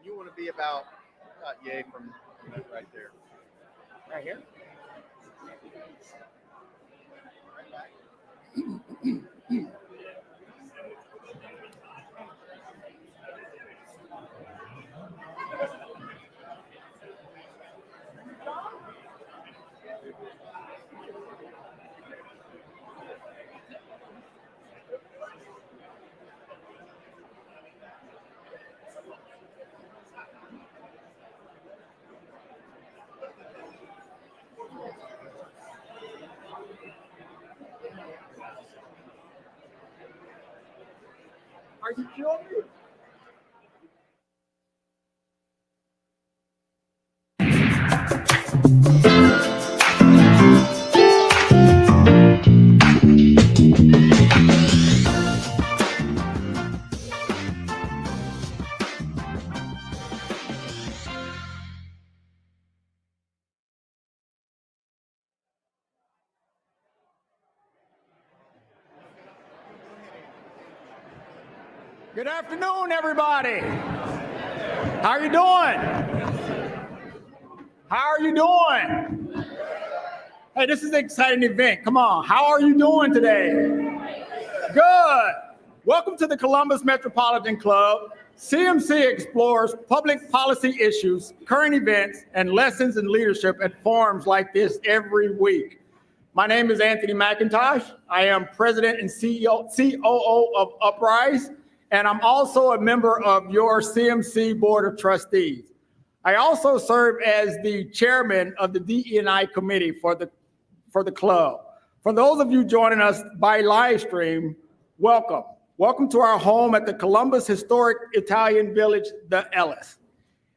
And you want to be about yay from right there. Right here? Are you kidding me? Good afternoon, everybody. How are you doing? How are you doing? Hey, this is an exciting event. Come on. How are you doing today? Good. Welcome to the Columbus Metropolitan Club. CMC explores public policy issues, current events, and lessons in leadership at forums like this every week. My name is Anthony McIntosh. I am President and COO of Uprise, and I'm also a member of your CMC Board of Trustees. I also serve as the chairman of the DE&I committee for the club. For those of you joining us by live stream, welcome. Welcome to our home at the Columbus Historic Italian Village, the Ellis.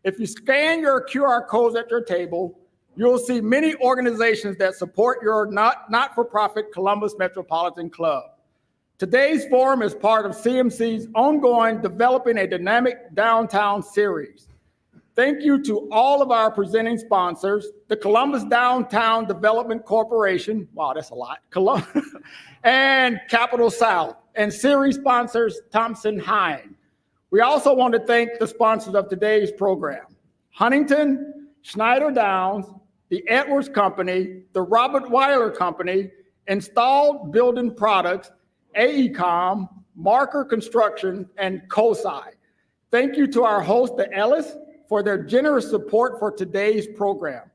If you scan your QR codes at your table, you'll see many organizations that support your not-for-profit Columbus Metropolitan Club. Today's forum is part of CMC's ongoing Developing a Dynamic Downtown series. Thank you to all of our presenting sponsors, the Columbus Downtown Development Corporation, wow, that's a lot, and Capital South, and series sponsors Thompson Hine. We also want to thank the sponsors of today's program, Huntington, Schneider Downs, the Edwards Company, the Robert Weiler Company, Installed Building Products, AECOM, Marker Construction, and COSI. Thank you to our host, the Ellis, for their generous support for today's program.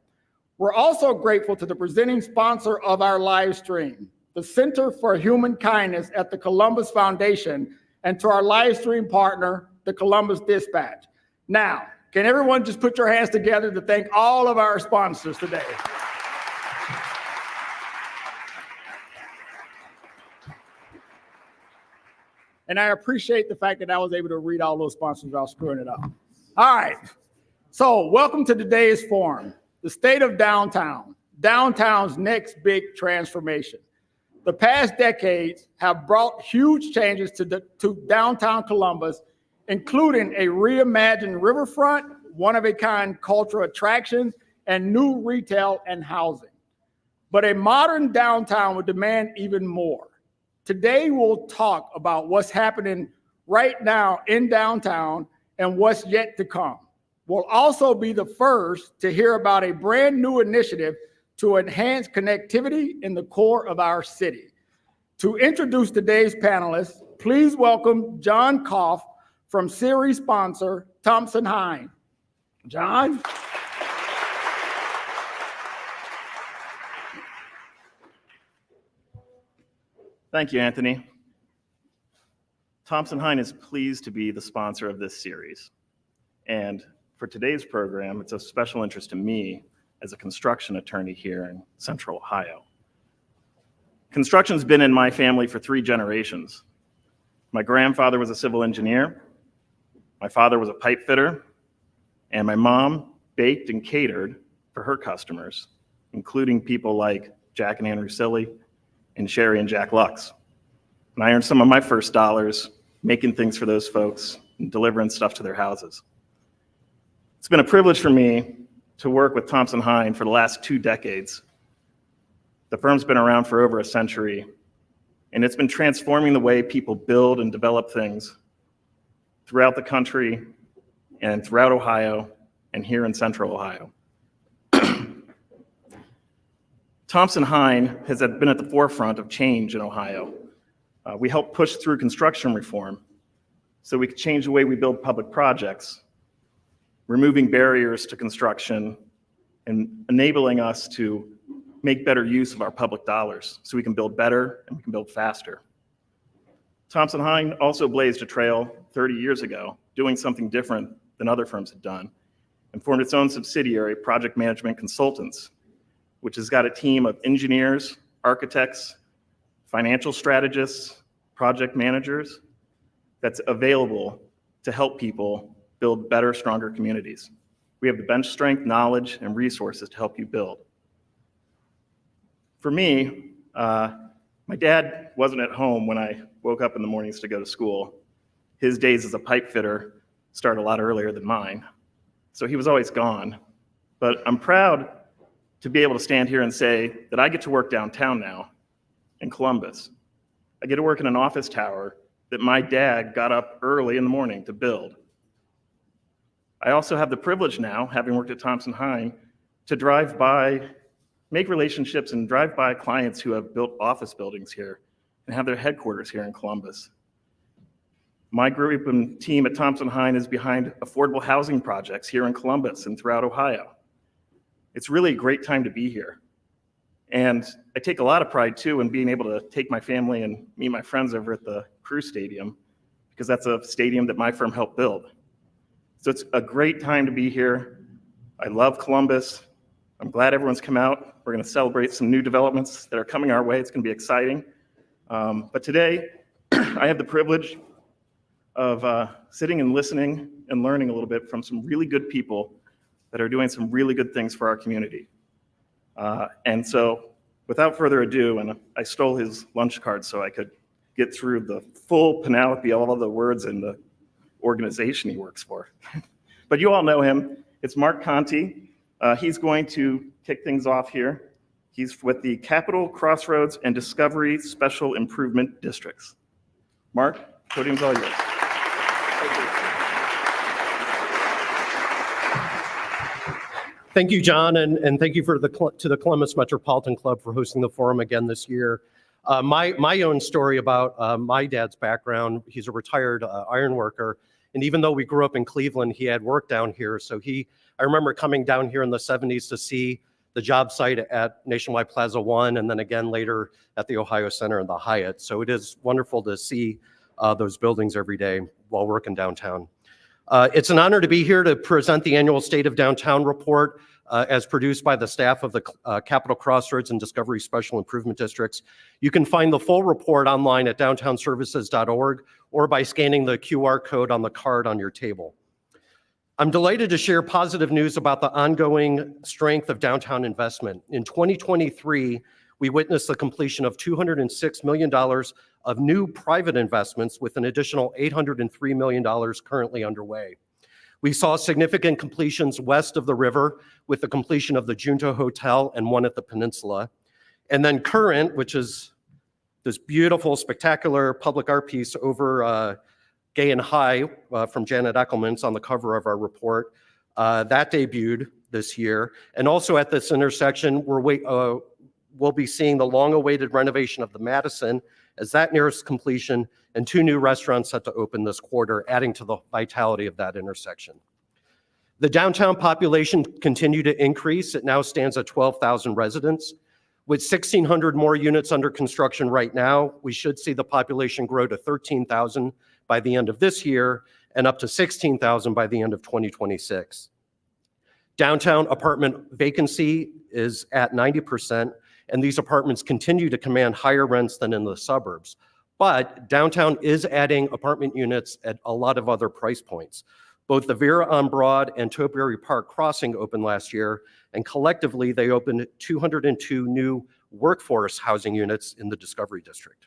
We're also grateful to the presenting sponsor of our live stream, the Center for Human Kindness at the Columbus Foundation, and to our live stream partner, the Columbus Dispatch. Now, can everyone just put your hands together to thank all of our sponsors today? And I appreciate the fact that I was able to read all those sponsors without screwing it up. All right, so welcome to today's forum, the state of downtown, downtown's next big transformation. The past decades have brought huge changes to downtown Columbus, including a reimagined riverfront, one-of-a-kind cultural attractions, and new retail and housing. But a modern downtown would demand even more. Today, we'll talk about what's happening right now in downtown and what's yet to come. We'll also be the first to hear about a brand new initiative to enhance connectivity in the core of our city. To introduce today's panelists, please welcome John Koff from series sponsor Thompson Hine. John? Thank you, Anthony. Thompson Hine is pleased to be the sponsor of this series. And for today's program, it's of special interest to me as a construction attorney here in Central Ohio. Construction's been in my family for 3 generations. My grandfather was a civil engineer, my father was a pipe fitter, and my mom baked and catered for her customers, including people like Jack and Ann Rusilli, and Sherry and Jack Lux. And I earned some of my first dollars making things for those folks and delivering stuff to their houses. It's been a privilege for me to work with Thompson Hine for the last 2 decades. The firm's been around for over a century, and it's been transforming the way people build and develop things throughout the country and throughout Ohio and here in Central Ohio. Thompson-Hine has been at the forefront of change in Ohio. We helped push through construction reform so we could change the way we build public projects, removing barriers to construction and enabling us to make better use of our public dollars so we can build better and we can build faster. Thompson-Hine also blazed a trail 30 years ago, doing something different than other firms had done, and formed its own subsidiary, Project Management Consultants, which has got a team of engineers, architects, financial strategists, project managers that's available to help people build better, stronger communities. We have the bench strength, knowledge, and resources to help you build. For me, my dad wasn't at home when I woke up in the mornings to go to school. His days as a pipe fitter start a lot earlier than mine, so he was always gone. But I'm proud to be able to stand here and say that I get to work downtown now in Columbus. I get to work in an office tower that my dad got up early in the morning to build. I also have the privilege now, having worked at Thompson-Hine, to drive by, make relationships and drive by clients who have built office buildings here and have their headquarters here in Columbus. My group and team at Thompson-Hine is behind affordable housing projects here in Columbus and throughout Ohio. It's really a great time to be here. And I take a lot of pride too in being able to take my family and meet my friends over at the Crew Stadium, because that's a stadium that my firm helped build. So it's a great time to be here. I love Columbus. I'm glad everyone's come out. We're going to celebrate some new developments that are coming our way. It's going to be exciting. But today, I have the privilege of sitting and listening and learning a little bit from some really good people that are doing some really good things for our community. And so without further ado, and I stole his lunch card so I could get through the full panoply of all of the words in the organization he works for. But you all know him. It's Marc Conte. He's going to kick things off here. He's with the Capital, Crossroads, and Discovery Special Improvement Districts. Marc, podium's all yours. Thank you, John, and thank you to the Columbus Metropolitan Club for hosting the forum again this year. My own story about my dad's background: he's a retired iron worker, and even though we grew up in Cleveland, he had work down here. So I remember coming down here in the 70s to see the job site at Nationwide Plaza 1, and then again later at the Ohio Center and the Hyatt. So it is wonderful to see those buildings every day while working downtown. It's an honor to be here to present the annual State of Downtown report as produced by the staff of the Capital, Crossroads, and Discovery Special Improvement Districts. You can find the full report online at downtownservices.org or by scanning the QR code on the card on your table. I'm delighted to share positive news about the ongoing strength of downtown investment. In 2023, we witnessed the completion of $206 million of new private investments, with an additional $803 million currently underway. We saw significant completions west of the river, with the completion of the Ginther Hotel and one at the Peninsula. And then Current, which is this beautiful, spectacular public art piece over Gay and High from Janet Eckelman's on the cover of our report, that debuted this year. And also at this intersection, we'll be seeing the long-awaited renovation of the Madison as that nears completion, and 2 new restaurants set to open this quarter, adding to the vitality of that intersection. The downtown population continued to increase. It now stands at 12,000 residents. With 1,600 more units under construction right now, we should see the population grow to 13,000 by the end of this year and up to 16,000 by the end of 2026. Downtown apartment vacancy is at 90%, and these apartments continue to command higher rents than in the suburbs. But downtown is adding apartment units at a lot of other price points. Both the Vera on Broad and Topiary Park Crossing opened last year, and collectively they opened 202 new workforce housing units in the Discovery District.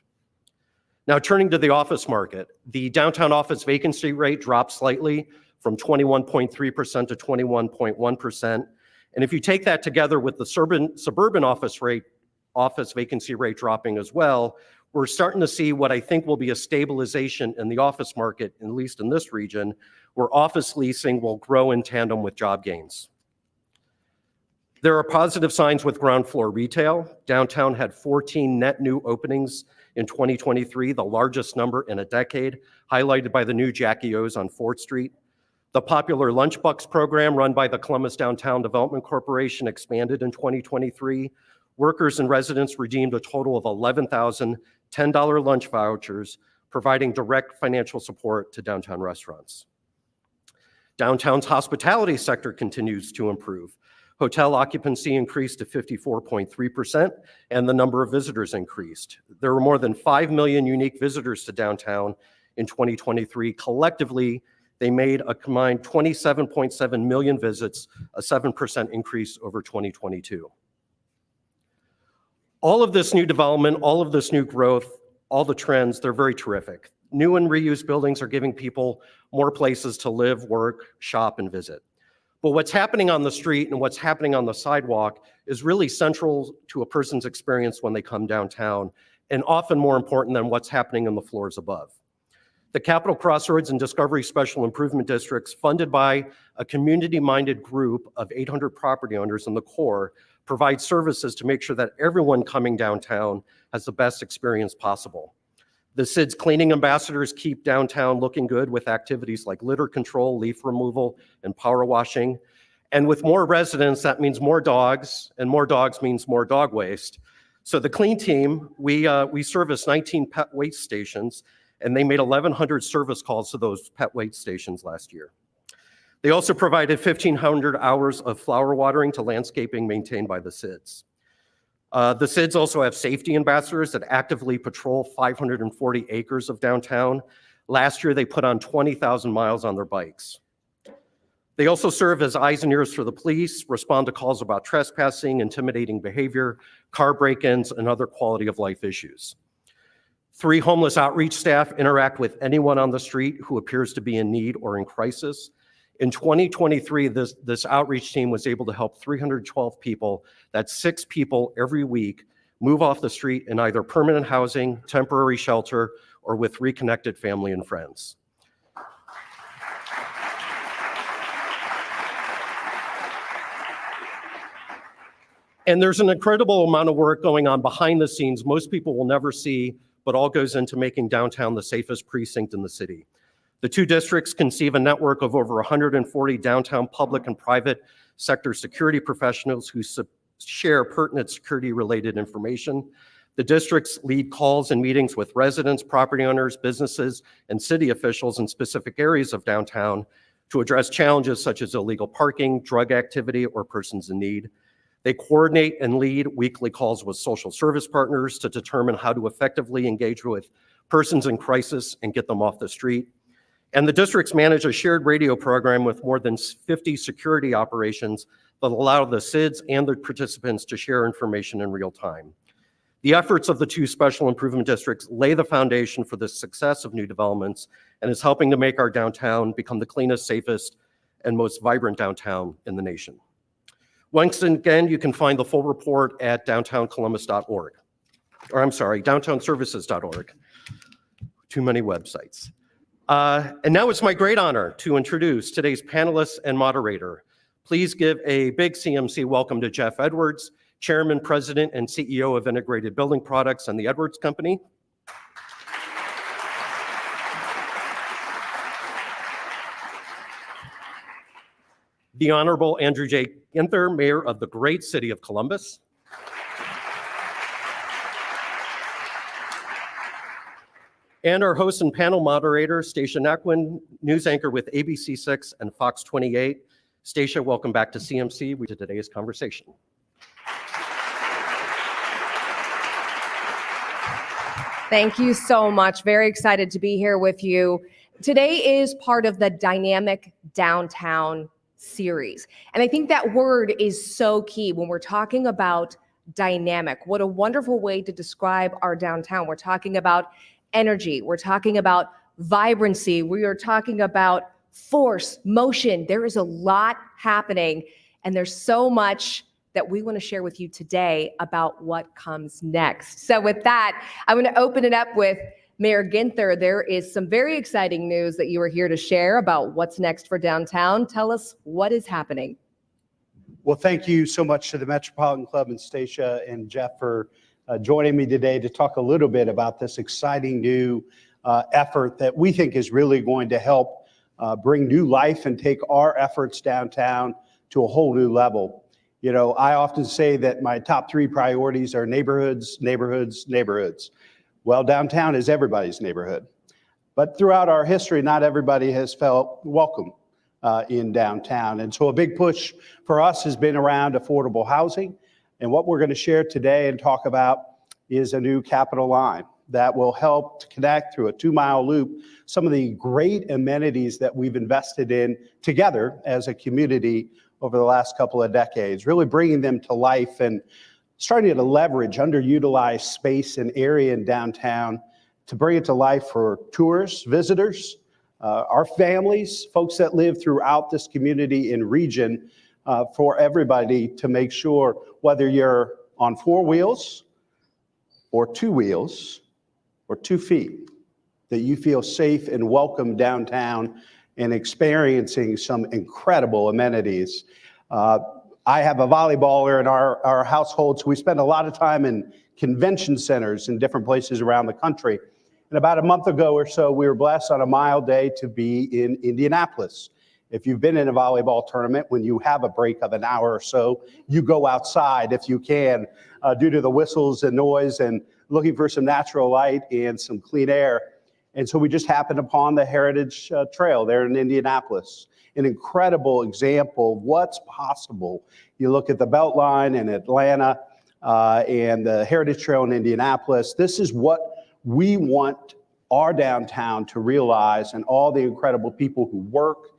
Now, turning to the office market, the downtown office vacancy rate dropped slightly from 21.3% to 21.1%. And if you take that together with the suburban office vacancy rate dropping as well, we're starting to see what I think will be a stabilization in the office market, at least in this region, where office leasing will grow in tandem with job gains. There are positive signs with ground floor retail. Downtown had 14 net new openings in 2023, the largest number in a decade, highlighted by the new Jackie O's on 4th Street. The popular Lunchbucks program run by the Columbus Downtown Development Corporation expanded in 2023. Workers and residents redeemed a total of 11,000 $10 lunch vouchers, providing direct financial support to downtown restaurants. Downtown's hospitality sector continues to improve. Hotel occupancy increased to 54.3%, and the number of visitors increased. There were more than 5 million unique visitors to downtown in 2023. Collectively, they made a combined 27.7 million visits, a 7% increase over 2022. All of this new development, all of this new growth, all the trends, they're very terrific. New and reused buildings are giving people more places to live, work, shop, and visit. But what's happening on the street and what's happening on the sidewalk is really central to a person's experience when they come downtown, and often more important than what's happening on the floors above. The Capitol Crossroads and Discovery Special Improvement Districts, funded by a community-minded group of 800 property owners in the core, provide services to make sure that everyone coming downtown has the best experience possible. The CID's cleaning ambassadors keep downtown looking good with activities like litter control, leaf removal, and power washing. And with more residents, that means more dogs, and more dogs means more dog waste. So the clean team, we service 19 pet waste stations, and they made 1,100 service calls to those pet waste stations last year. They also provided 1,500 hours of flower watering to landscaping maintained by the CIDs. The CIDs also have safety ambassadors that actively patrol 540 acres of downtown. Last year, they put on 20,000 miles on their bikes. They also serve as eyes and ears for the police, respond to calls about trespassing, intimidating behavior, car break-ins, and other quality of life issues. 3 homeless outreach staff interact with anyone on the street who appears to be in need or in crisis. In 2023, this outreach team was able to help 312 people, that's 6 people every week, move off the street in either permanent housing, temporary shelter, or with reconnected family and friends. And there's an incredible amount of work going on behind the scenes most people will never see, but all goes into making downtown the safest precinct in the city. The 2 districts conceive a network of over 140 downtown public and private sector security professionals who share pertinent security-related information. The districts lead calls and meetings with residents, property owners, businesses, and city officials in specific areas of downtown to address challenges such as illegal parking, drug activity, or persons in need. They coordinate and lead weekly calls with social service partners to determine how to effectively engage with persons in crisis and get them off the street. And the districts manage a shared radio program with more than 50 security operations that allow the CIDs and the participants to share information in real time. The efforts of the 2 special improvement districts lay the foundation for the success of new developments and is helping to make our downtown become the cleanest, safest, and most vibrant downtown in the nation. Once again, you can find the full report at downtowncolumbus.org. Or I'm sorry, downtownservices.org. Too many websites. And now it's my great honor to introduce today's panelist and moderator. Please give a big CMC welcome to Jeff Edwards, Chairman, President, and CEO of Integrated Building Products and the Edwards Company. The Honorable Andrew J. Ginther, Mayor of the great city of Columbus. And our host and panel moderator, Stacia Naquin, news anchor with ABC6 and Fox 28. Stacia, welcome back to CMC. We did today's conversation. Thank you so much. Very excited to be here with you. Today is part of the Dynamic Downtown series. And I think that word is so key when we're talking about dynamic. What a wonderful way to describe our downtown. We're talking about energy. We're talking about vibrancy. We are talking about force, motion. There is a lot happening, and there's so much that we want to share with you today about what comes next. So with that, I'm going to open it up with Mayor Ginther, there is some very exciting news that you are here to share about what's next for downtown. Tell us what is happening. Well, thank you so much to the Metropolitan Club and Stacia and Jeff for joining me today to talk a little bit about this exciting new effort that we think is really going to help bring new life and take our efforts downtown to a whole new level. You know, I often say that my top 3 priorities are neighborhoods, neighborhoods, neighborhoods. Well, downtown is everybody's neighborhood. But throughout our history, not everybody has felt welcome in downtown. And so a big push for us has been around affordable housing. And what we're going to share today and talk about is a new Capitol line that will help to connect through a 2-mile loop some of the great amenities that we've invested in together as a community over the last couple of decades, really bringing them to life and starting to leverage underutilized space and area in downtown to bring it to life for tourists, visitors, our families, folks that live throughout this community and region, for everybody to make sure whether you're on 4 wheels or 2 wheels or 2 feet, that you feel safe and welcome downtown and experiencing some incredible amenities. I have a volleyballer in our household, so we spend a lot of time in convention centers in different places around the country. And about a month ago or so, we were blessed on a mild day to be in Indianapolis. If you've been in a volleyball tournament, when you have a break of an hour or so, you go outside if you can, due to the whistles and noise and looking for some natural light and some clean air. And so we just happened upon the Heritage Trail there in Indianapolis, an incredible example of what's possible. You look at the Beltline in Atlanta and the Heritage Trail in Indianapolis. This is what we want our downtown to realize, and all the incredible people who work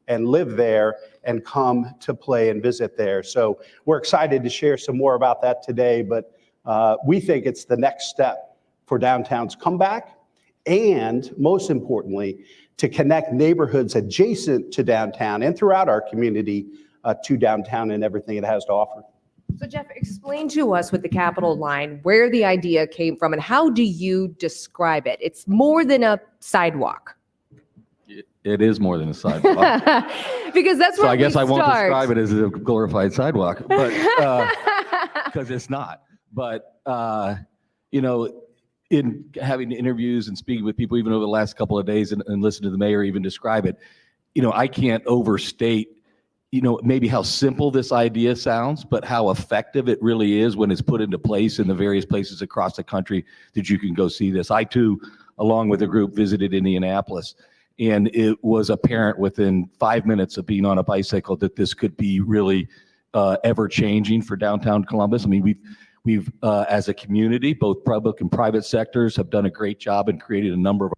and live there and come to play and visit there. So we're excited to share some more about that today, but we think it's the next step for downtown's comeback, and most importantly, to connect neighborhoods adjacent to downtown and throughout our community to downtown and everything it has to offer. So Jeff, explain to us with the Capitol line where the idea came from and how do you describe it? It's more than a sidewalk. It is more than a sidewalk. Because that's where So I guess I won't start. describe it as a glorified sidewalk, but because it's not. But you know, in having interviews and speaking with people even over the last couple of days and listen to the mayor even describe it, you know, I can't overstate, you know, maybe how simple this idea sounds, but how effective it really is when it's put into place in the various places across the country that you can go see this. I too, along with a group, visited Indianapolis, and it was apparent within 5 minutes of being on a bicycle that this could be really ever changing for downtown Columbus. I mean, we've as a community, both public and private sectors have done a great job in creating a number of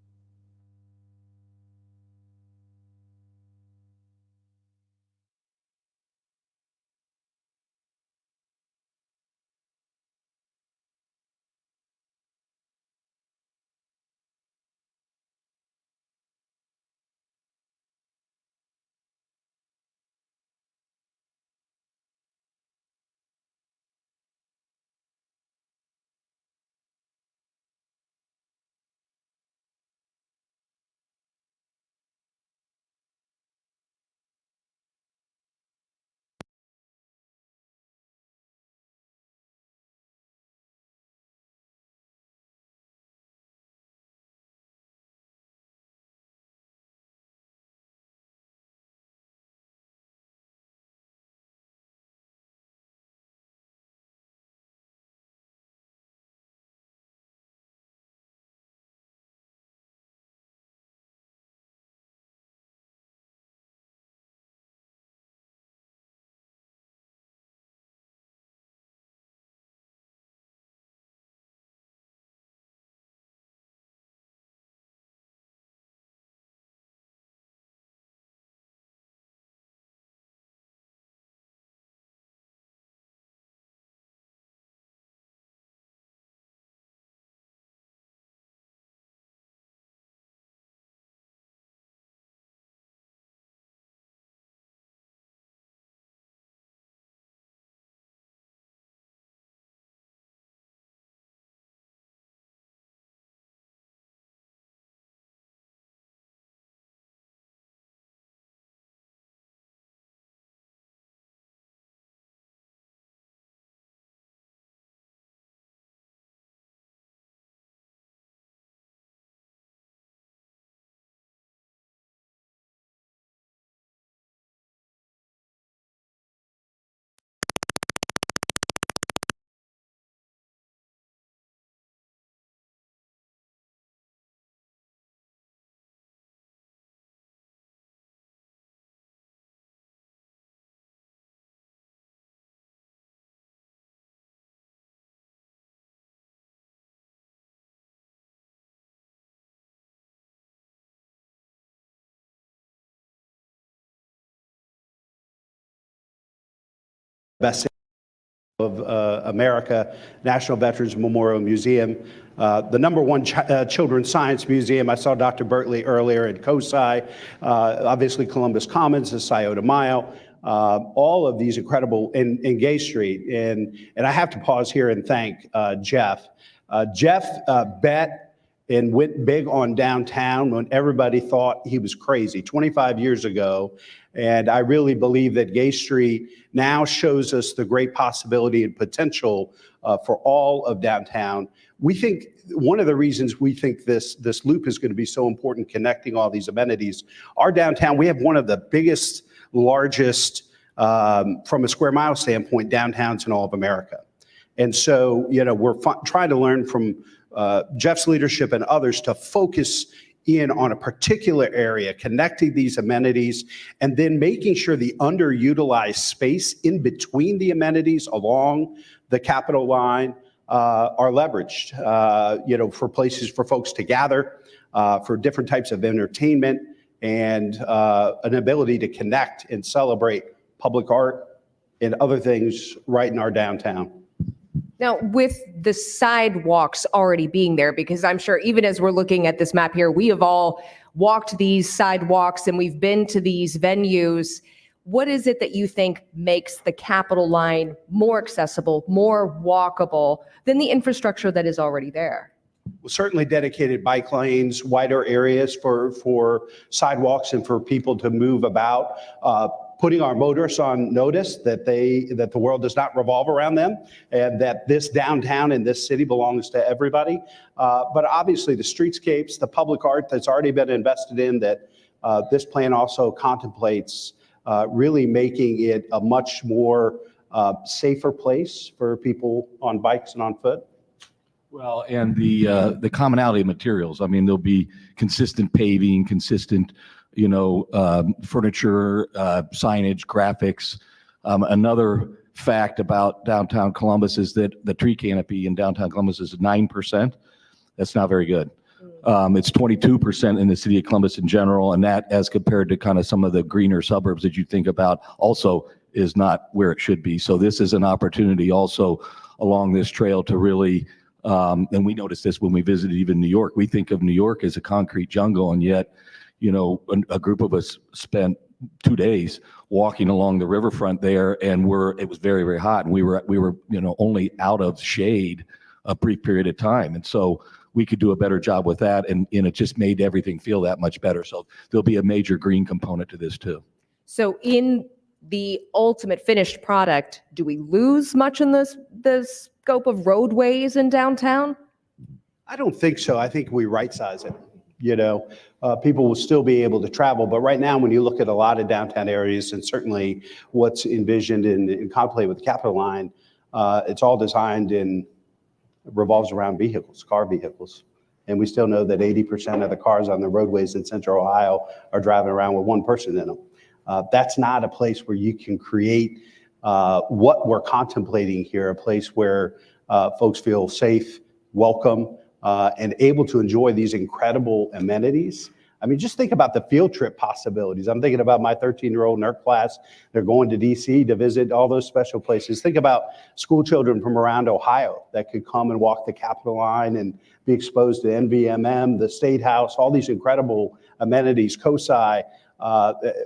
best of America, National Veterans Memorial Museum, the #1 children's science museum. I saw Dr. Bertley earlier at COSI, obviously Columbus Commons, the Scioto Mile, all of these incredible, in Gay Street. And I have to pause here and thank Jeff. Jeff bet and went big on downtown when everybody thought he was crazy 25 years ago. And I really believe that Gay Street now shows us the great possibility and potential for all of downtown. We think one of the reasons we think this loop is going to be so important, connecting all these amenities, our downtown, we have one of the biggest, largest, from a square mile standpoint, downtowns in all of America. And so, we're trying to learn from Jeff's leadership and others to focus in on a particular area, connecting these amenities, and then making sure the underutilized space in between the amenities along the Capitol line are leveraged, for places for folks to gather, for different types of entertainment, and an ability to connect and celebrate public art and other things right in our downtown. Now, with the sidewalks already being there, because I'm sure even as we're looking at this map here, we have all walked these sidewalks and we've been to these venues. What is it that you think makes the Capitol line more accessible, more walkable than the infrastructure that is already there? Well, certainly dedicated bike lanes, wider areas for sidewalks and for people to move about, putting our motorists on notice that the world does not revolve around them, and that this downtown and this city belongs to everybody. But obviously the streetscapes, the public art that's already been invested in, that this plan also contemplates really making it a much more safer place for people on bikes and on foot. Well, and the commonality of materials. I mean, there'll be consistent paving, consistent, furniture, signage, graphics. Another fact about downtown Columbus is that the tree canopy in downtown Columbus is 9%. That's not very good. It's 22% in the city of Columbus in general, and that, as compared to kind of some of the greener suburbs that you think about, also is not where it should be. So this is an opportunity also along this trail to really, and we noticed this when we visited even New York. We think of New York as a concrete jungle, and yet, a group of us spent 2 days walking along the riverfront there, and it was very, very hot, and we were only out of shade a brief period of time, and so we could do a better job with that, and it just made everything feel that much better. So there'll be a major green component to this too. So in the ultimate finished product, do we lose much in the scope of roadways in downtown? I don't think so. I think we right-size it. People will still be able to travel, but right now, when you look at a lot of downtown areas, and certainly what's envisioned and contemplated with the Capitol line, it's all designed and revolves around vehicles, car vehicles. And we still know that 80% of the cars on the roadways in Central Ohio are driving around with one person in them. That's not a place where you can create what we're contemplating here, a place where folks feel safe, welcome, and able to enjoy these incredible amenities. I mean, just think about the field trip possibilities. I'm thinking about my 13-year-old in her class. They're going to DC to visit all those special places. Think about school children from around Ohio that could come and walk the Capitol line and be exposed to NVMM, the State House, all these incredible amenities, COSI.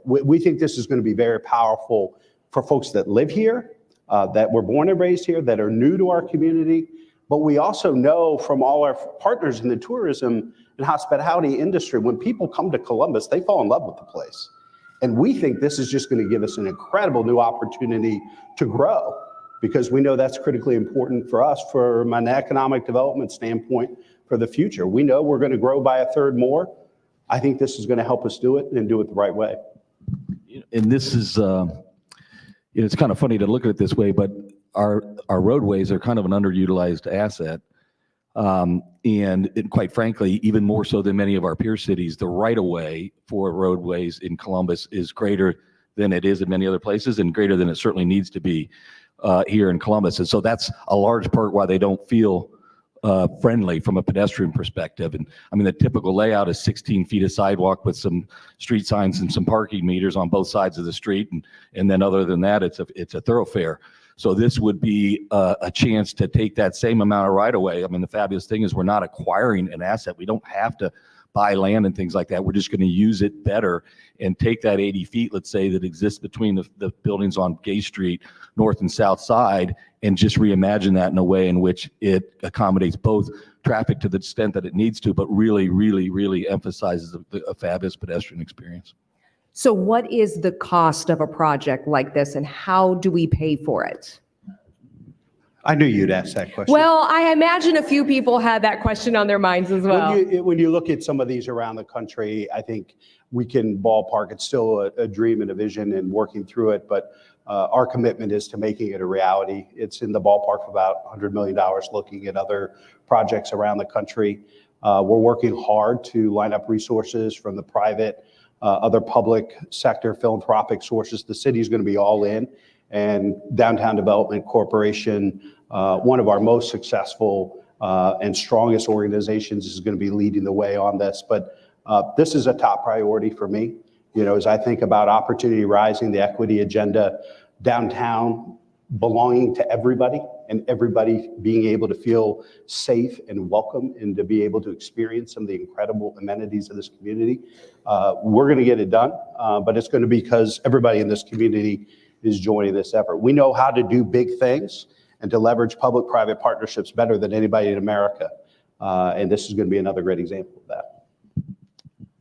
We think this is going to be very powerful for folks that live here, that were born and raised here, that are new to our community. But we also know from all our partners in the tourism and hospitality industry, when people come to Columbus, they fall in love with the place. And we think this is just going to give us an incredible new opportunity to grow, because we know that's critically important for us from an economic development standpoint for the future. We know we're going to grow by a third more. I think this is going to help us do it and do it the right way. And this is, it's kind of funny to look at it this way, but our roadways are kind of an underutilized asset. And quite frankly, even more so than many of our peer cities, the right-of-way for roadways in Columbus is greater than it is in many other places, and greater than it certainly needs to be here in Columbus. And so that's a large part why they don't feel friendly from a pedestrian perspective. And I mean, the typical layout is 16 feet of sidewalk with some street signs and some parking meters on both sides of the street. And then other than that, it's a thoroughfare. So this would be a chance to take that same amount of right of way. I mean, the fabulous thing is we're not acquiring an asset. We don't have to buy land and things like that. We're just going to use it better and take that 80 feet, let's say, that exists between the buildings on Gay Street, north and south side, and just reimagine that in a way in which it accommodates both traffic to the extent that it needs to, but really, really, really emphasizes a fabulous pedestrian experience. So what is the cost of a project like this and how do we pay for it? I knew you'd ask that question. Well, I imagine a few people had that question on their minds as well. When you look at some of these around the country, I think we can ballpark. It's still a dream and a vision and working through it, but our commitment is to making it a reality. It's in the ballpark of about $100 million looking at other projects around the country. We're working hard to line up resources from the private, other public sector, philanthropic sources. The city is going to be all in, and Downtown Development Corporation, one of our most successful and strongest organizations, is going to be leading the way on this. But this is a top priority for me. You know, as I think about opportunity rising, the equity agenda, downtown belonging to everybody and everybody being able to feel safe and welcome and to be able to experience some of the incredible amenities of this community. We're going to get it done, but it's going to be because everybody in this community is joining this effort. We know how to do big things and to leverage public-private partnerships better than anybody in America. And this is going to be another great example of that.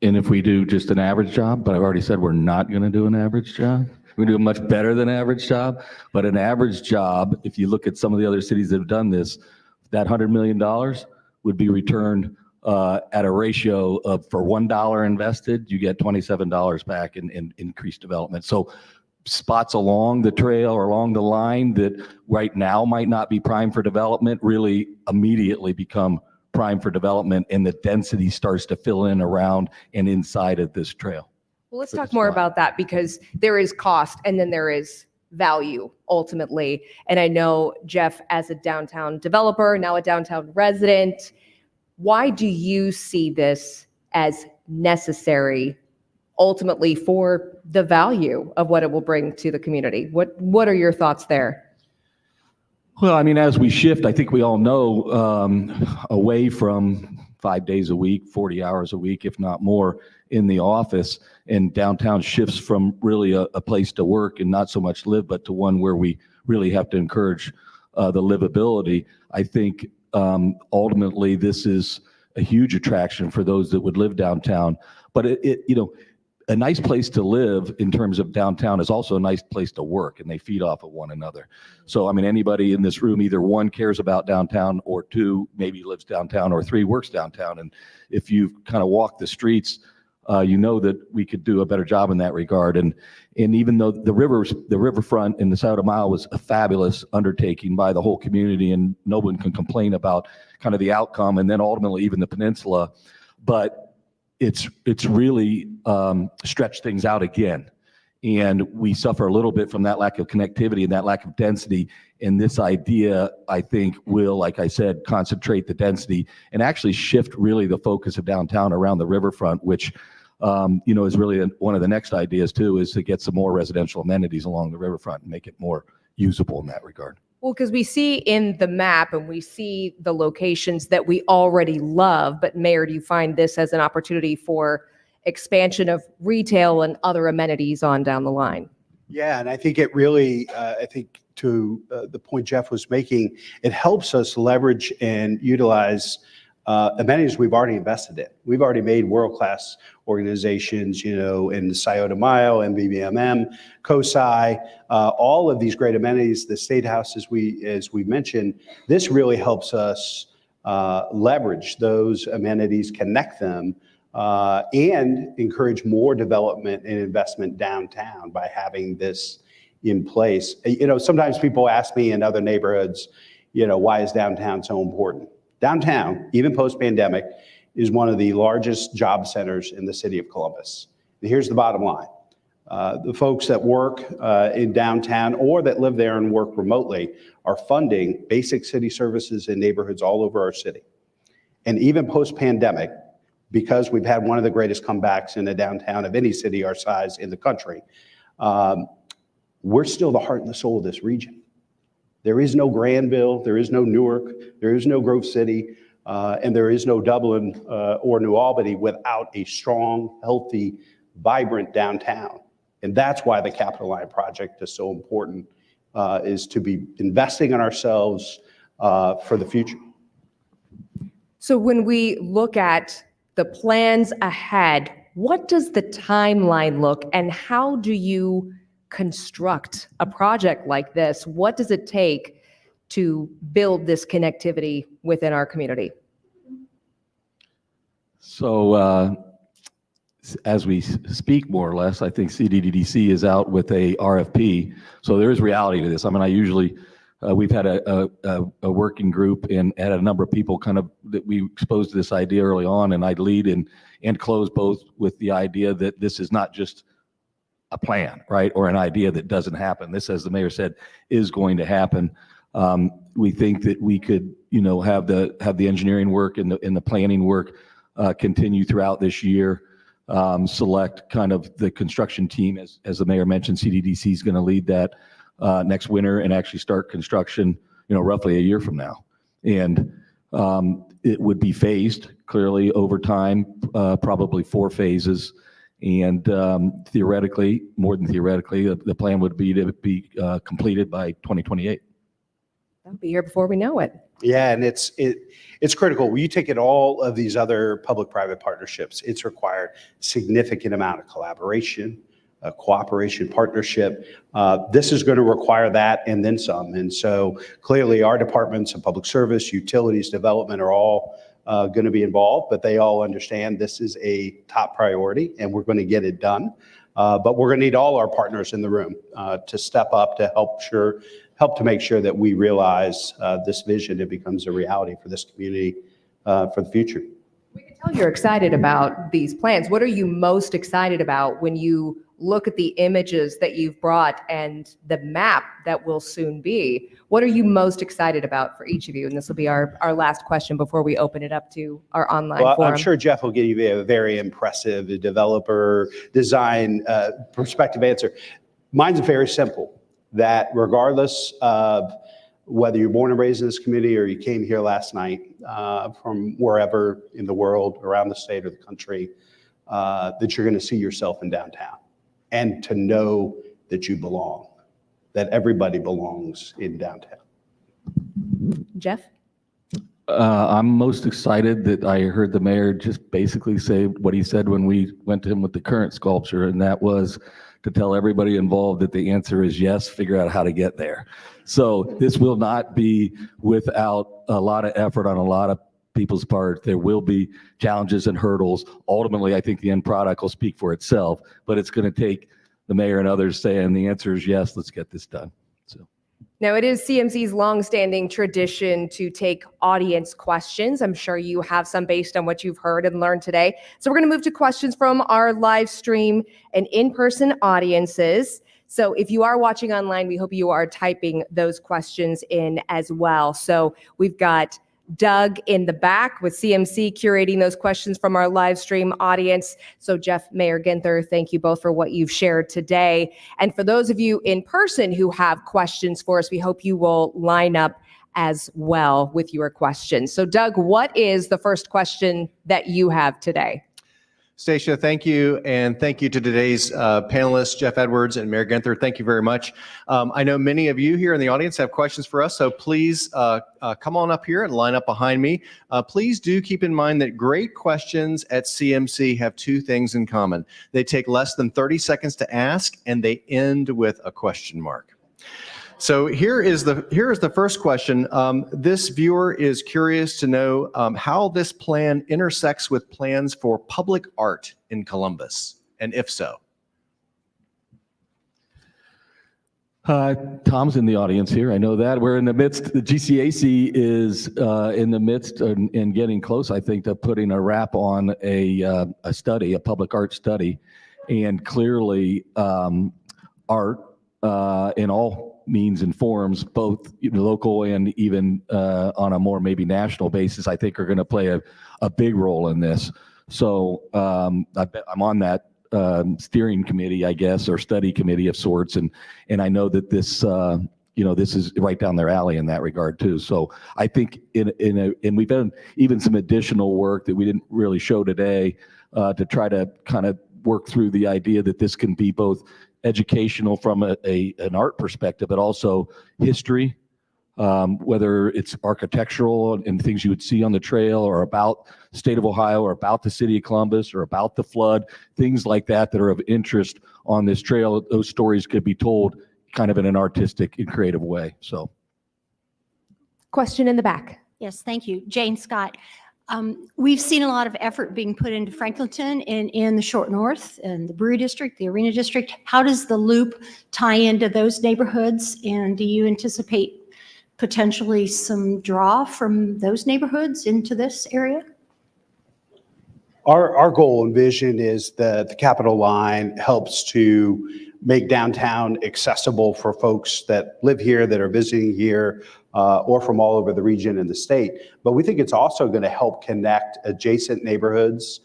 And if we do just an average job, but I've already said we're not going to do an average job. We do a much better than average job, but an average job, if you look at some of the other cities that have done this, that $100 million would be returned at a ratio of, for $1 invested, you get $27 back in increased development. So spots along the trail or along the line that right now might not be prime for development really immediately become prime for development, and the density starts to fill in around and inside of this trail. Well, let's talk more about that, because there is cost and then there is value ultimately. And I know, Jeff, as a downtown developer, now a downtown resident, why do you see this as necessary ultimately for the value of what it will bring to the community? What are your thoughts there? Well, I mean, as we shift, I think we all know, away from 5 days a week, 40 hours a week, if not more, in the office, and downtown shifts from really a place to work and not so much live, but to one where we really have to encourage the livability. I think ultimately this is a huge attraction for those that would live downtown. But a nice place to live in terms of downtown is also a nice place to work, and they feed off of one another. So, I mean, anybody in this room, either one, cares about downtown, or two, maybe lives downtown, or three, works downtown. And if you've kind of walked the streets, you know that we could do a better job in that regard. And even though the riverfront in the South Mile was a fabulous undertaking by the whole community, and no one can complain about kind of the outcome, and then ultimately even the peninsula, but it's really stretched things out again. And we suffer a little bit from that lack of connectivity and that lack of density. And this idea, I think, will, like I said, concentrate the density and actually shift really the focus of downtown around the riverfront, which is really one of the next ideas too, is to get some more residential amenities along the riverfront and make it more usable in that regard. Well, because we see in the map and we see the locations that we already love, but Mayor, do you find this as an opportunity for expansion of retail and other amenities on down the line? Yeah, and I think it really, to the point Jeff was making, it helps us leverage and utilize amenities we've already invested in. We've already made world-class organizations, in the Scioto Mile, MVBMM, COSI, all of these great amenities, the State House, as we mentioned. This really helps us leverage those amenities, connect them, and encourage more development and investment downtown by having this in place. Sometimes people ask me in other neighborhoods, why is downtown so important? Downtown, even post-pandemic, is one of the largest job centers in the city of Columbus. And here's the bottom line. The folks that work in downtown or that live there and work remotely are funding basic city services in neighborhoods all over our city. And even post-pandemic, because we've had one of the greatest comebacks in a downtown of any city our size in the country, we're still the heart and the soul of this region. There is no Granville, there is no Newark, there is no Grove City, and there is no Dublin or New Albany without a strong, healthy, vibrant downtown. And that's why the Capital Line project is so important, is to be investing in ourselves for the future. So when we look at the plans ahead, what does the timeline look, and how do you construct a project like this? What does it take to build this connectivity within our community? So as we speak, more or less, I think CDDC is out with a RFP. So there is reality to this. I mean, I usually, we've had a working group and had a number of people kind of that we exposed to this idea early on, and I'd lead and close both with the idea that this is not just a plan, right? Or an idea that doesn't happen. This, as the mayor said, is going to happen. We think that we could, have the engineering work and the planning work continue throughout this year. Select kind of the construction team, as the mayor mentioned. CDDC is going to lead that next winter and actually start construction, roughly a year from now. And it would be phased clearly over time, probably 4 phases. And theoretically, more than theoretically, the plan would be to be completed by 2028. That'll be here before we know it. Yeah, and it's critical. When you take in all of these other public-private partnerships, it's required significant amount of collaboration, cooperation, partnership. This is going to require that and then some. And so clearly our departments of public service, utilities, development are all going to be involved, but they all understand this is a top priority and we're going to get it done. But we're going to need all our partners in the room to step up to help to make sure that we realize this vision, it becomes a reality for this community for the future. We can tell you're excited about these plans. What are you most excited about when you look at the images that you've brought and the map that will soon be? What are you most excited about for each of you? And this will be our last question before we open it up to our online forum. I'm sure Jeff will give you a very impressive developer design perspective answer. Mine's very simple, that regardless of whether you're born and raised in this community or you came here last night from wherever in the world, around the state or the country, that you're going to see yourself in downtown and to know that you belong, that everybody belongs in downtown. Jeff? I'm most excited that I heard the mayor just basically say what he said when we went to him with the current sculpture, and that was to tell everybody involved that the answer is yes, figure out how to get there. So this will not be without a lot of effort on a lot of people's part. There will be challenges and hurdles. Ultimately, I think the end product will speak for itself, but it's going to take the mayor and others saying the answer is yes, let's get this done. So. Now, it is CMC's longstanding tradition to take audience questions. I'm sure you have some based on what you've heard and learned today. So we're going to move to questions from our live stream and in-person audiences. So if you are watching online, we hope you are typing those questions in as well. So we've got Doug in the back with CMC curating those questions from our live stream audience. So Jeff, Mayor Ginther, thank you both for what you've shared today. And for those of you in person who have questions for us, we hope you will line up as well with your questions. So Doug, what is the first question that you have today? Stacia, thank you. And thank you to today's panelists, Jeff Edwards and Mayor Ginther. Thank you very much. I know many of you here in the audience have questions for us, so please come on up here and line up behind me. Please do keep in mind that great questions at CMC have 2 things in common. They take less than 30 seconds to ask, and they end with a question mark. So here is the first question. This viewer is curious to know how this plan intersects with plans for public art in Columbus, and if so. Tom's in the audience here. I know that. We're in the midst, the GCAC is in the midst and getting close, I think, to putting a wrap on a study, a public art study. And clearly art in all means and forms, both local and even on a more maybe national basis, I think are going to play a big role in this. So I'm on that steering committee, I guess, or study committee of sorts, and I know that this this is right down their alley in that regard too. So I think and we've done even some additional work that we didn't really show today to try to kind of work through the idea that this can be both educational from an art perspective, but also history, whether it's architectural and things you would see on the trail, or about the state of Ohio, or about the city of Columbus, or about the flood, things like that that are of interest on this trail. Those stories could be told kind of in an artistic and creative way. So, Question in the back. Yes, thank you. Jane Scott. We've seen a lot of effort being put into Franklinton and in the Short North and the Brewery District, the Arena District. How does the loop tie into those neighborhoods? And do you anticipate potentially some draw from those neighborhoods into this area? Our goal and vision is that the Capitol Line helps to make downtown accessible for folks that live here, that are visiting here, or from all over the region and the state. But we think it's also going to help connect adjacent neighborhoods,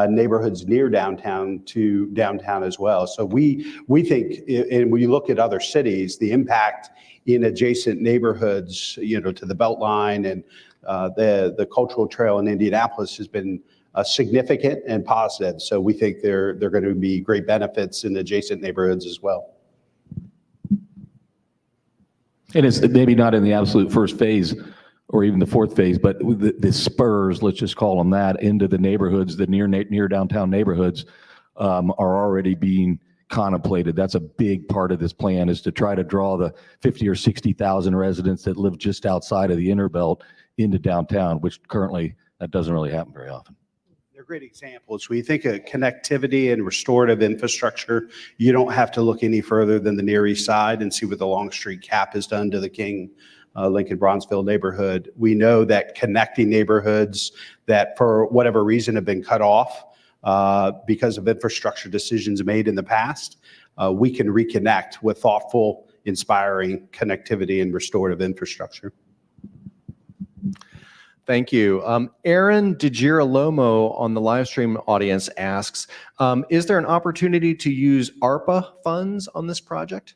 neighborhoods near downtown to downtown as well. So we think, and when you look at other cities, the impact in adjacent neighborhoods, to the Beltline and the Cultural Trail in Indianapolis has been significant and positive. So we think they're going to be great benefits in adjacent neighborhoods as well. and it's maybe not in the absolute first phase or even the fourth phase, but the spurs, let's just call them that, into the neighborhoods, the near downtown neighborhoods are already being contemplated. That's a big part of this plan, is to try to draw the 50 or 60,000 residents that live just outside of the inner belt into downtown, which currently that doesn't really happen very often. They're great examples. When you think of connectivity and restorative infrastructure, you don't have to look any further than the Near East Side and see what the Long Street Cap has done to the King Lincoln Bronzeville neighborhood. We know that connecting neighborhoods that for whatever reason have been cut off because of infrastructure decisions made in the past, we can reconnect with thoughtful, inspiring connectivity and restorative infrastructure. Thank you. Aaron DeGirolamo on the live stream audience asks, is there an opportunity to use ARPA funds on this project?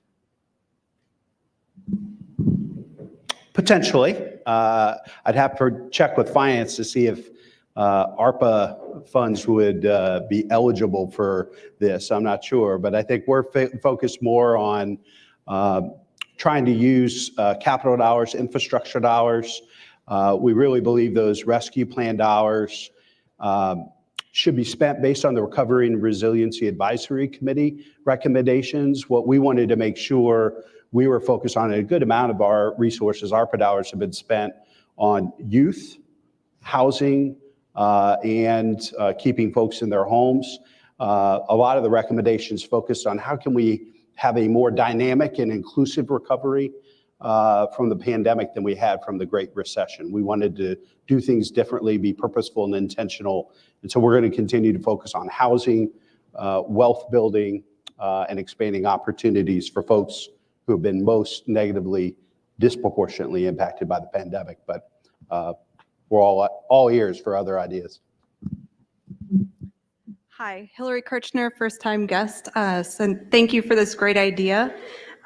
Potentially. I'd have to check with finance to see if ARPA funds would be eligible for this. I'm not sure, but I think we're focused more on trying to use capital dollars, infrastructure dollars. We really believe those rescue plan dollars should be spent based on the Recovery and Resiliency Advisory Committee recommendations. What we wanted to make sure we were focused on, a good amount of our resources, ARPA dollars, have been spent on youth, housing, and keeping folks in their homes. A lot of the recommendations focused on how can we have a more dynamic and inclusive recovery from the pandemic than we had from the Great Recession. We wanted to do things differently, be purposeful and intentional. And so we're going to continue to focus on housing, wealth building, and expanding opportunities for folks who have been most negatively, disproportionately impacted by the pandemic. But we're all ears for other ideas. Hi, Hillary Kirchner, first-time guest. So thank you for this great idea.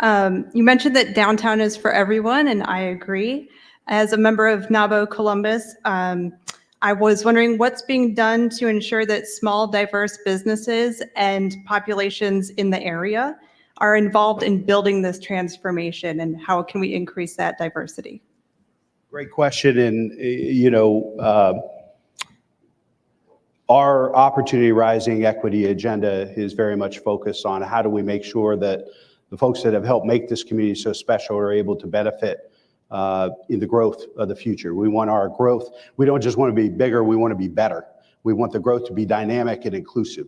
You mentioned that downtown is for everyone, and I agree. As a member of NABO Columbus, I was wondering what's being done to ensure that small, diverse businesses and populations in the area are involved in building this transformation, and how can we increase that diversity? Great question. And, our Opportunity Rising Equity agenda is very much focused on how do we make sure that the folks that have helped make this community so special are able to benefit in the growth of the future. We want our growth. We don't just want to be bigger, we want to be better. We want the growth to be dynamic and inclusive.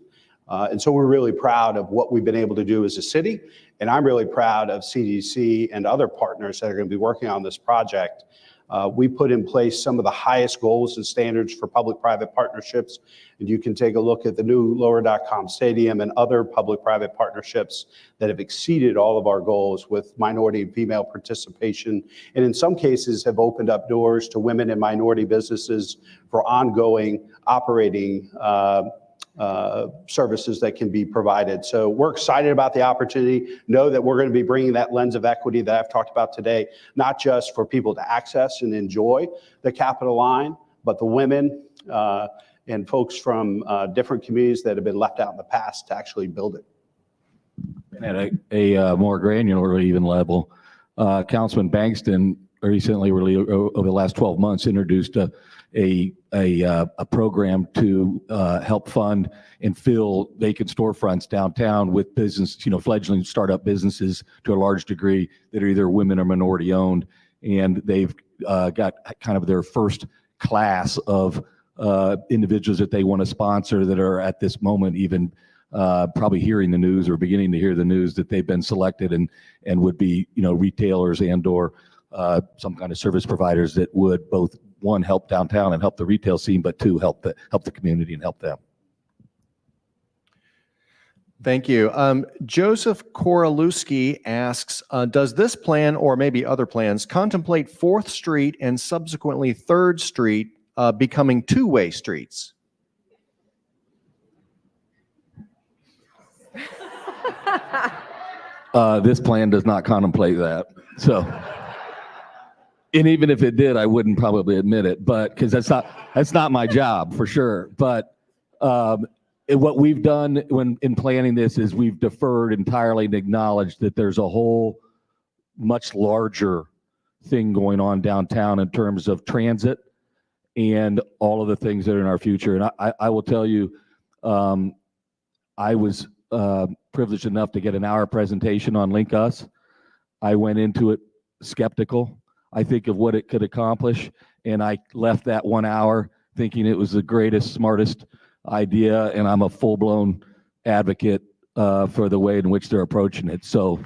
And so we're really proud of what we've been able to do as a city. And I'm really proud of CDC and other partners that are going to be working on this project. We put in place some of the highest goals and standards for public-private partnerships. And you can take a look at the new Lower.com Stadium and other public-private partnerships that have exceeded all of our goals with minority and female participation. And in some cases have opened up doors to women and minority businesses for ongoing operating services that can be provided. So we're excited about the opportunity. Know that we're going to be bringing that lens of equity that I've talked about today, not just for people to access and enjoy the Capitol line, but the women and folks from different communities that have been left out in the past to actually build it. At a more granular even level, Councilman Bankston recently, really over the last 12 months, introduced a program to help fund and fill vacant storefronts downtown with business, fledgling startup businesses to a large degree that are either women or minority owned. And they've got kind of their first class of individuals that they want to sponsor that are at this moment even probably hearing the news or beginning to hear the news that they've been selected and would be, retailers and or some kind of service providers that would both, one, help downtown and help the retail scene, but two, help the community and help them. Thank you. Joseph Koralewski asks, does this plan or maybe other plans contemplate 4th Street and subsequently 3rd Street becoming two-way streets? This plan does not contemplate that. So, and even if it did, I wouldn't probably admit it, but because that's not my job for sure. But what we've done when in planning this is we've deferred entirely and acknowledged that there's a whole much larger thing going on downtown in terms of transit and all of the things that are in our future. And I will tell you, I was privileged enough to get an hour presentation on Link Us. I went into it skeptical, I think, of what it could accomplish. And I left that 1 hour thinking it was the greatest, smartest idea. And I'm a full-blown advocate for the way in which they're approaching it. So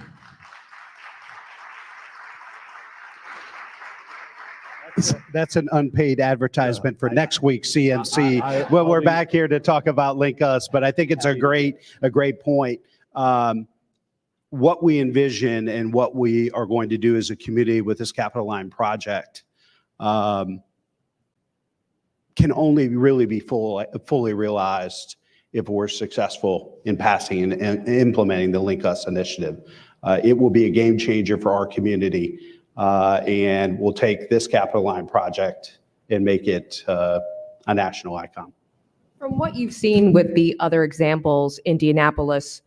That's an unpaid advertisement for next week, CMC. Well, we're back here to talk about Link Us, but I think it's a great point. What we envision and what we are going to do as a community with this Capitol Line project can only really be fully realized if we're successful in passing and implementing the Link Us initiative. It will be a game changer for our community. And we'll take this Capitol Line project and make it a national icon. From what you've seen with the other examples, Indianapolis,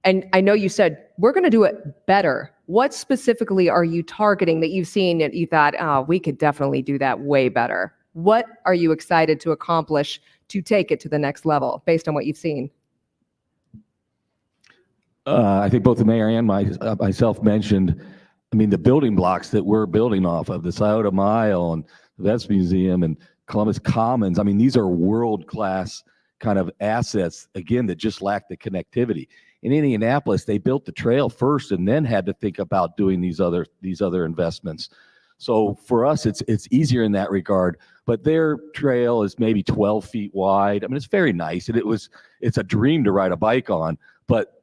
and I know you said, we're going to do it better. What specifically are you targeting that you've seen that you thought, oh, we could definitely do that way better? What are you excited to accomplish to take it to the next level based on what you've seen? I think both the mayor and myself mentioned, the building blocks that we're building off of, the Scioto Mile and the Vets Museum and Columbus Commons. These are world-class kind of assets, again, that just lack the connectivity. In Indianapolis, they built the trail first and then had to think about doing these other investments. So for us, it's easier in that regard. But their trail is maybe 12 feet wide. It's very nice, and it's a dream to ride a bike on. But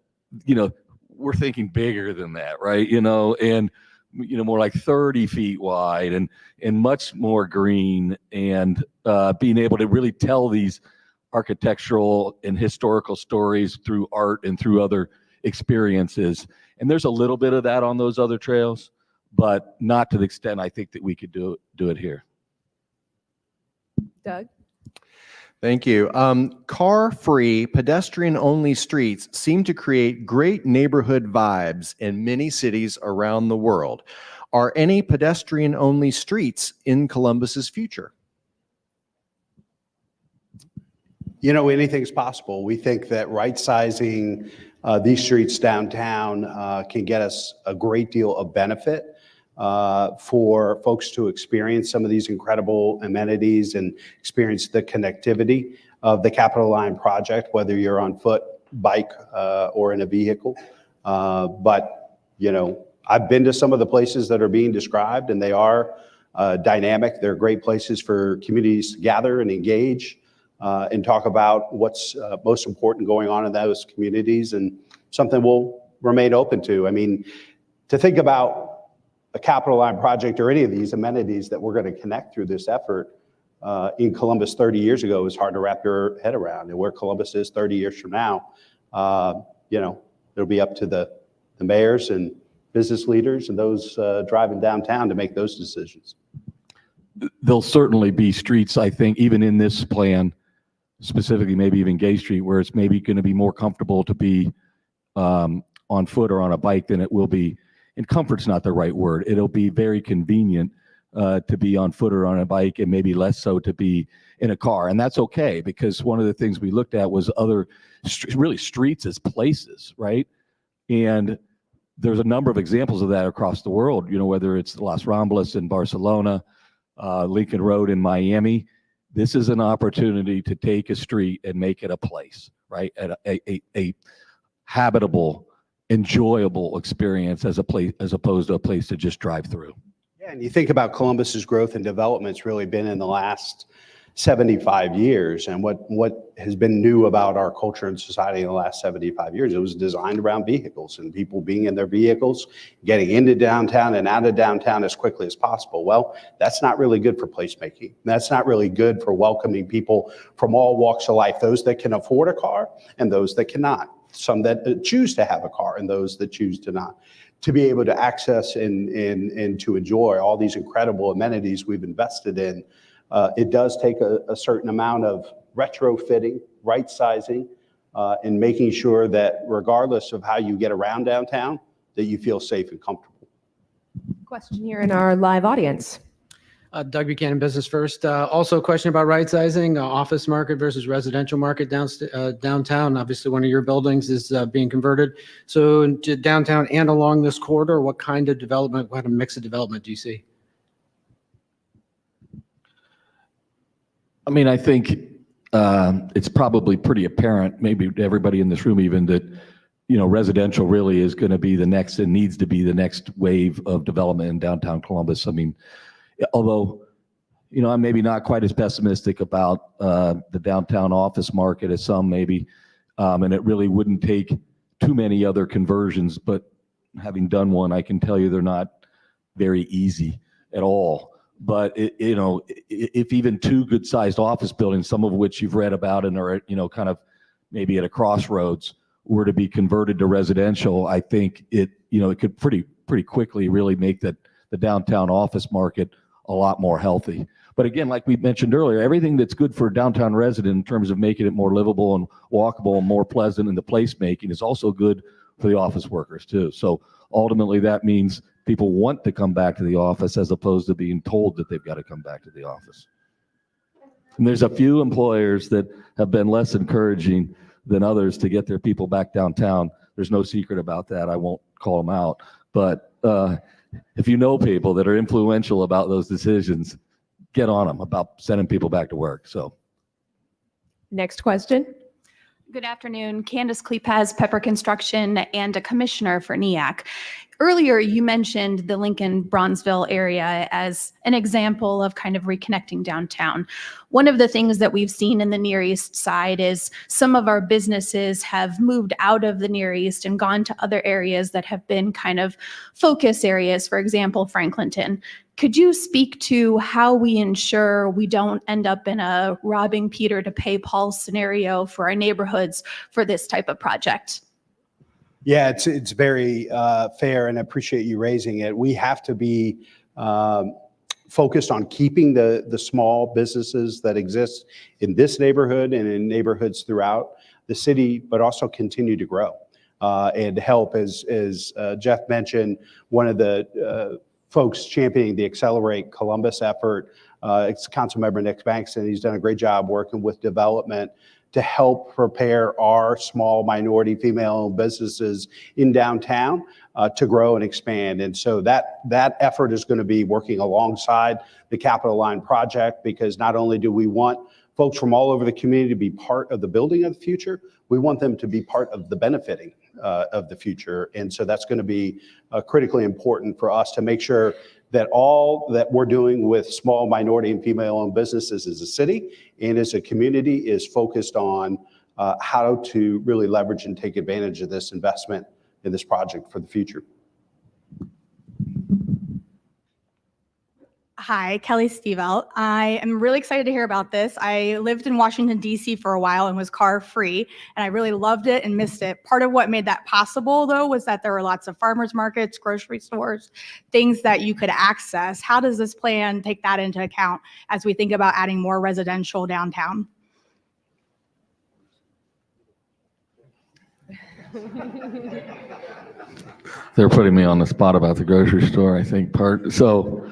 we're thinking bigger than that, right? And more like 30 feet wide and much more green, and being able to really tell these architectural and historical stories through art and through other experiences. And there's a little bit of that on those other trails, but not to the extent I think that we could do it here. Doug? Thank you. Car-free, pedestrian-only streets seem to create great neighborhood vibes in many cities around the world. Are any pedestrian-only streets in Columbus's future? Anything's possible. We think that right-sizing these streets downtown can get us a great deal of benefit for folks to experience some of these incredible amenities and experience the connectivity of the Capitol Line project, whether you're on foot, bike, or in a vehicle. But I've been to some of the places that are being described, and they are dynamic. They're great places for communities to gather and engage and talk about what's most important going on in those communities, and something we'll remain open to. To think about a Capitol Line project or any of these amenities that we're going to connect through this effort, in Columbus 30 years ago is hard to wrap your head around. And where Columbus is 30 years from now, it'll be up to the mayors and business leaders and those driving downtown to make those decisions. There'll certainly be streets, I think, even in this plan, specifically maybe even Gay Street, where it's maybe going to be more comfortable to be on foot or on a bike than it will be. And comfort's not the right word. It'll be very convenient to be on foot or on a bike, and maybe less so to be in a car. And that's okay, because one of the things we looked at was other really streets as places, right? And there's a number of examples of that across the world, whether it's Las Ramblas in Barcelona, Lincoln Road in Miami. This is an opportunity to take a street and make it a place, right? A habitable, enjoyable experience as opposed to a place to just drive through. Yeah, and you think about Columbus's growth and development's really been in the last 75 years. And what has been new about our culture and society in the last 75 years, it was designed around vehicles and people being in their vehicles, getting into downtown and out of downtown as quickly as possible. Well, that's not really good for placemaking. That's not really good for welcoming people from all walks of life, those that can afford a car and those that cannot, some that choose to have a car and those that choose to not. To be able to access and to enjoy all these incredible amenities we've invested in, it does take a certain amount of retrofitting, right sizing, and making sure that regardless of how you get around downtown, that you feel safe and comfortable. Question here in our live audience. Doug Buchanan, Business First. Also a question about right sizing, office market versus residential market downtown. Obviously, one of your buildings is being converted. So to downtown and along this corridor, what kind of development, what kind of mix of development do you see? I mean, I think it's probably pretty apparent, maybe to everybody in this room even, that residential really is going to be the next and needs to be the next wave of development in downtown Columbus. I mean, although, I'm maybe not quite as pessimistic about the downtown office market as some maybe, and it really wouldn't take too many other conversions, but having done one, I can tell you they're not very easy at all. But if even two good-sized office buildings, some of which you've read about and are kind of maybe at a crossroads, were to be converted to residential, I think it could pretty quickly really make the downtown office market a lot more healthy. But again, like we mentioned earlier, everything that's good for a downtown resident in terms of making it more livable and walkable and more pleasant in the placemaking is also good for the office workers too. So ultimately that means people want to come back to the office as opposed to being told that they've got to come back to the office. And there's a few employers that have been less encouraging than others to get their people back downtown. There's no secret about that. I won't call them out. But if you know people that are influential about those decisions, get on them about sending people back to work. So, Next question. Good afternoon. Candace Klepaz, Pepper Construction, and a commissioner for NEAC. Earlier, you mentioned the Lincoln-Bronzeville area as an example of kind of reconnecting downtown. One of the things that we've seen in the Near East side is some of our businesses have moved out of the Near East and gone to other areas that have been kind of focus areas, for example, Franklinton. Could you speak to how we ensure we don't end up in a robbing Peter to pay Paul scenario for our neighborhoods for this type of project? Yeah, it's very fair, and I appreciate you raising it. We have to be focused on keeping the small businesses that exist in this neighborhood and in neighborhoods throughout the city, but also continue to grow and help. As Jeff mentioned, one of the folks championing the Accelerate Columbus effort, it's Councilmember Nick Bankston. He's done a great job working with development to help prepare our small minority female-owned businesses in downtown to grow and expand. And so that effort is going to be working alongside the Capitol Line project, because not only do we want folks from all over the community to be part of the building of the future, we want them to be part of the benefiting of the future. And so that's going to be critically important for us to make sure that all that we're doing with small minority and female-owned businesses as a city and as a community is focused on how to really leverage and take advantage of this investment in this project for the future. Hi, Kelly Stevelt. I am really excited to hear about this. I lived in Washington, D.C. for a while and was car-free, and I really loved it and missed it. Part of what made that possible, though, was that there were lots of farmers markets, grocery stores, things that you could access. How does this plan take that into account as we think about adding more residential downtown? They're putting me on the spot about the grocery store, I think, So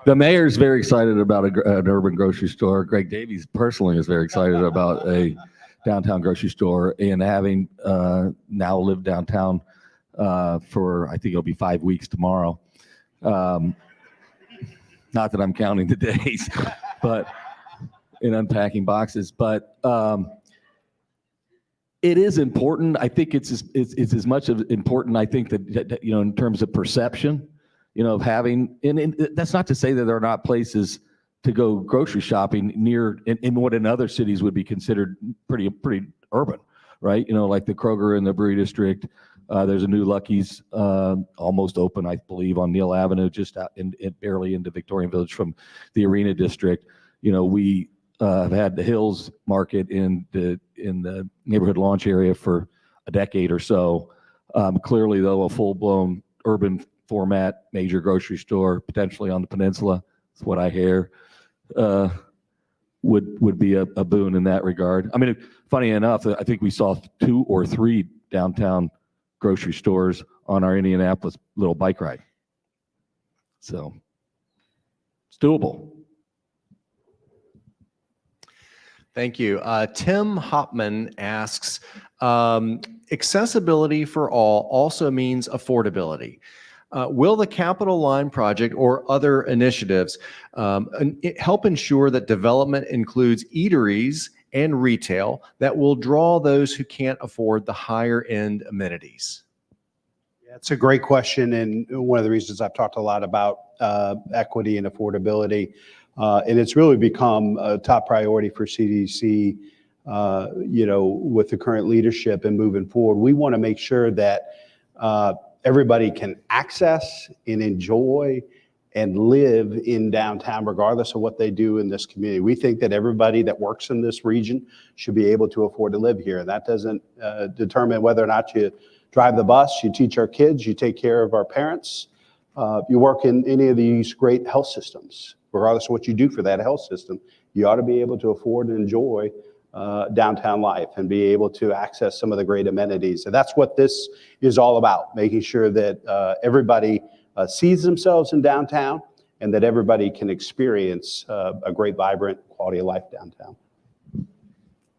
the mayor's very excited about an urban grocery store. Greg Davies personally is very excited about a downtown grocery store, and having now lived downtown for, I think it'll be 5 weeks tomorrow. Not that I'm counting the days, but in unpacking boxes. But it is important. I think it's as much of important, I think, that in terms of perception, of having, and that's not to say that there are not places to go grocery shopping near in what in other cities would be considered pretty urban, right? Like the Kroger in the Brewery District. There's a new Lucky's almost open, I believe, on Neal Avenue, just out barely into Victorian Village from the Arena District. We have had the Hills Market in the neighborhood launch area for a decade or so. Clearly, though, a full-blown urban format major grocery store potentially on the peninsula, that's what I hear, would be a boon in that regard. I mean, funny enough, I think we saw 2 or 3 downtown grocery stores on our Indianapolis little bike ride. So it's doable. Thank you. Tim Hopman asks, accessibility for all also means affordability. Will the Capitol Line project or other initiatives help ensure that development includes eateries and retail that will draw those who can't afford the higher end amenities? Yeah, it's a great question, and one of the reasons I've talked a lot about equity and affordability. And it's really become a top priority for CDC, with the current leadership and moving forward. We want to make sure that everybody can access and enjoy and live in downtown, regardless of what they do in this community. We think that everybody that works in this region should be able to afford to live here. That doesn't determine whether or not you drive the bus, you teach our kids, you take care of our parents, you work in any of these great health systems. Regardless of what you do for that health system, you ought to be able to afford and enjoy downtown life and be able to access some of the great amenities. And that's what this is all about, making sure that everybody sees themselves in downtown and that everybody can experience a great, vibrant quality of life downtown.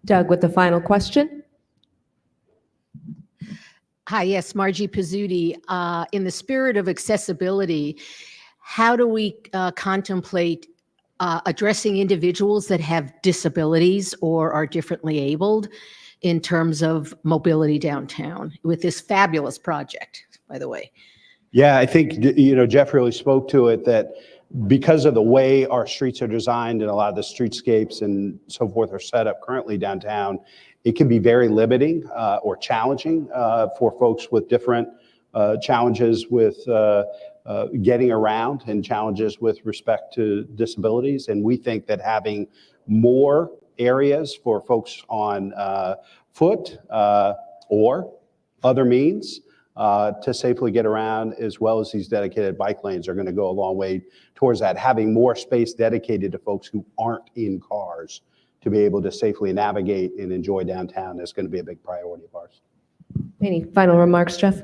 Doug with the final question. Hi, yes, Margie Pizzuti. In the spirit of accessibility, how do we contemplate addressing individuals that have disabilities or are differently abled in terms of mobility downtown with this fabulous project, by the way? Yeah, I think, Jeff really spoke to it, that because of the way our streets are designed and a lot of the streetscapes and so forth are set up currently downtown, it can be very limiting or challenging for folks with different challenges with getting around and challenges with respect to disabilities. And we think that having more areas for folks on foot or other means to safely get around, as well as these dedicated bike lanes, are going to go a long way towards that. Having more space dedicated to folks who aren't in cars to be able to safely navigate and enjoy downtown is going to be a big priority of ours. Any final remarks, Jeff?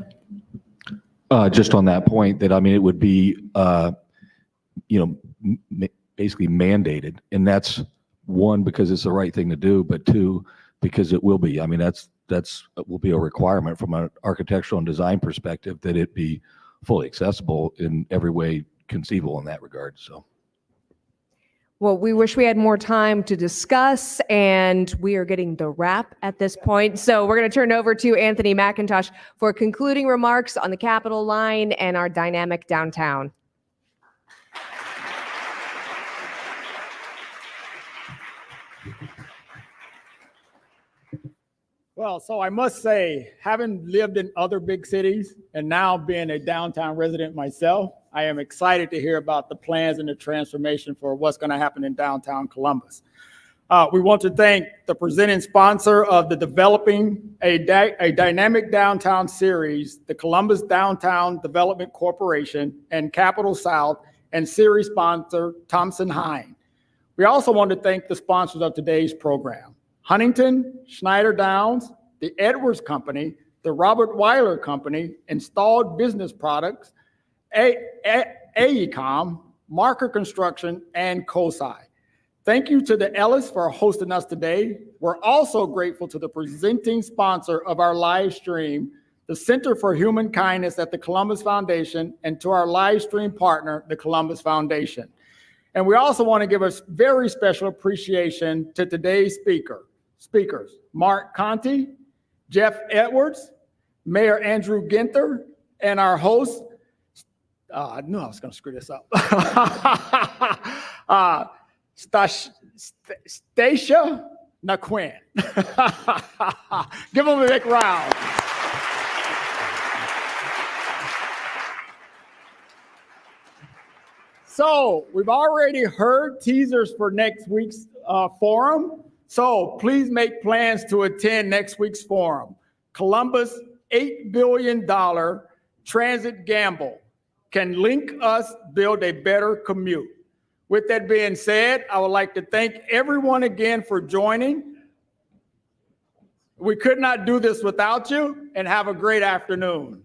Just on that point, that it would be, basically mandated, and that's one, because it's the right thing to do, but two, because it will be. That's will be a requirement from an architectural and design perspective, that it be fully accessible in every way conceivable in that regard. So. Well, we wish we had more time to discuss, and we are getting the wrap at this point. So we're going to turn over to Anthony McIntosh for concluding remarks on the Capitol Line and our dynamic downtown. Well, so I must say, having lived in other big cities and now being a downtown resident myself, I am excited to hear about the plans and the transformation for what's going to happen in downtown Columbus. We want to thank the presenting sponsor of the Developing a Dynamic Downtown series, the Columbus Downtown Development Corporation and Capital South, and series sponsor Thompson Hine. We also want to thank the sponsors of today's program: Huntington, Schneider Downs, the Edwards Company, the Robert Weiler Company, Installed Business Products, AECOM, Marker Construction, and COSI. Thank you to the Ellis for hosting us today. We're also grateful to the presenting sponsor of our live stream, the Center for Human Kindness at the Columbus Foundation, and to our live stream partner, the Columbus Foundation. And we also want to give a very special appreciation to today's speakers, Marc Conte, Jeff Edwards, Mayor Andrew Ginther, and our host, I knew I was going to screw this up, Stacia Naquin. Give them a big round. So we've already heard teasers for next week's forum. So please make plans to attend next week's forum. Columbus' $8 billion transit gamble can link us build a better commute. With that being said, I would like to thank everyone again for joining. We could not do this without you, and have a great afternoon.